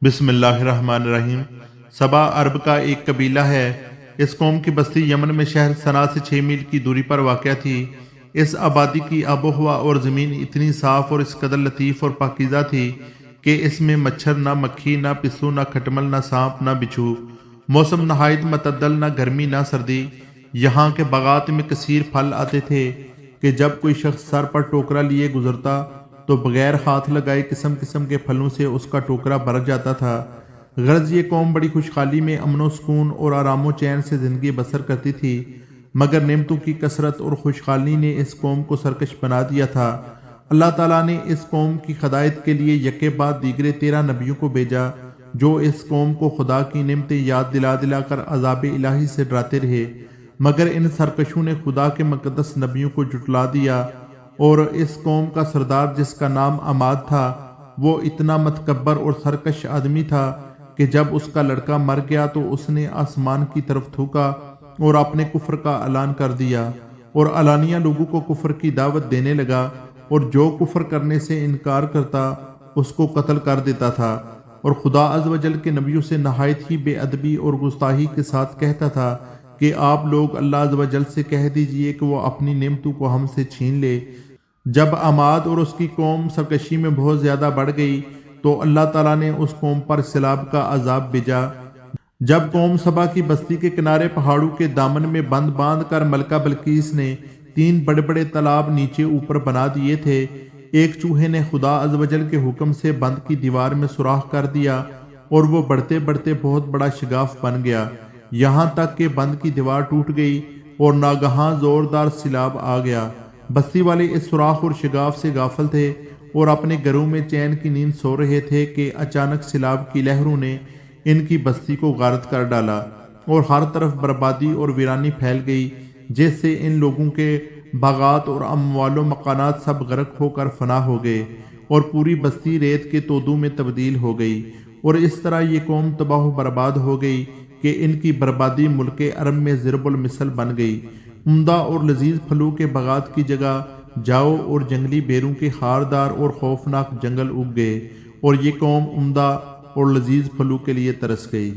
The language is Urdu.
بسم اللہ الرحمن الرحیم۔ سبا عرب کا ایک قبیلہ ہے۔ اس قوم کی بستی یمن میں شہر صنعا سے 6 میل کی دوری پر واقع تھی۔ اس آبادی کی آب و ہوا اور زمین اتنی صاف اور اس قدر لطیف اور پاکیزہ تھی کہ اس میں مچھر نہ مکھی نہ پسو نہ کھٹمل نہ سانپ نہ بچھو۔ موسم نہایت معتدل، نہ گرمی نہ سردی۔ یہاں کے باغات میں کثیر پھل آتے تھے کہ جب کوئی شخص سر پر ٹوکرا لیے گزرتا تو بغیر ہاتھ لگائے قسم قسم کے پھلوں سے اس کا ٹوکرا بھر جاتا تھا۔ غرض یہ قوم بڑی خوشحالی میں امن و سکون اور آرام و چین سے زندگی بسر کرتی تھی، مگر نعمتوں کی کثرت اور خوشحالی نے اس قوم کو سرکش بنا دیا تھا۔ اللہ تعالیٰ نے اس قوم کی ہدایت کے لیے یکے بعد دیگرے 13 نبیوں کو بھیجا، جو اس قوم کو خدا کی نعمتیں یاد دلا دلا کر عذاب الہی سے ڈراتے رہے، مگر ان سرکشوں نے خدا کے مقدس نبیوں کو جھٹلا دیا۔ اور اس قوم کا سردار، جس کا نام عماد تھا، وہ اتنا متکبر اور سرکش آدمی تھا کہ جب اس کا لڑکا مر گیا تو اس نے آسمان کی طرف تھوکا اور اپنے کفر کا اعلان کر دیا، اور علانیہ لوگوں کو کفر کی دعوت دینے لگا، اور جو کفر کرنے سے انکار کرتا اس کو قتل کر دیتا تھا، اور خدا عز و جل کے نبیوں سے نہایت ہی بے ادبی اور گستاخی کے ساتھ کہتا تھا کہ آپ لوگ اللہ عز و جل سے کہہ دیجئے کہ وہ اپنی نعمتوں کو ہم سے چھین لے۔ جب عماد اور اس کی قوم سرکشی میں بہت زیادہ بڑھ گئی تو اللہ تعالیٰ نے اس قوم پر سیلاب کا عذاب بھیجا۔ جب قوم سبا کی بستی کے کنارے پہاڑوں کے دامن میں بند باندھ کر ملکہ بلقیس نے 3 بڑے بڑے تالاب نیچے اوپر بنا دیے تھے، ایک چوہے نے خدا عز و جل کے حکم سے بند کی دیوار میں سوراخ کر دیا اور وہ بڑھتے بڑھتے بہت بڑا شگاف بن گیا، یہاں تک کہ بند کی دیوار ٹوٹ گئی اور ناگہاں زوردار سیلاب آ گیا۔ بستی والے اس سوراخ اور شگاف سے غافل تھے اور اپنے گھروں میں چین کی نیند سو رہے تھے کہ اچانک سیلاب کی لہروں نے ان کی بستی کو غارت کر ڈالا اور ہر طرف بربادی اور ویرانی پھیل گئی، جس سے ان لوگوں کے باغات اور اموال و مکانات سب غرق ہو کر فنا ہو گئے اور پوری بستی ریت کے تودوں میں تبدیل ہو گئی، اور اس طرح یہ قوم تباہ و برباد ہو گئی کہ ان کی بربادی ملک عرب میں ضرب المثل بن گئی۔ عمدہ اور لذیذ پھلوں کے باغات کی جگہ جاؤ اور جنگلی بیروں کے خاردار اور خوفناک جنگل اگ گئے، اور یہ قوم عمدہ اور لذیذ پھلوں کے لیے ترس گئی۔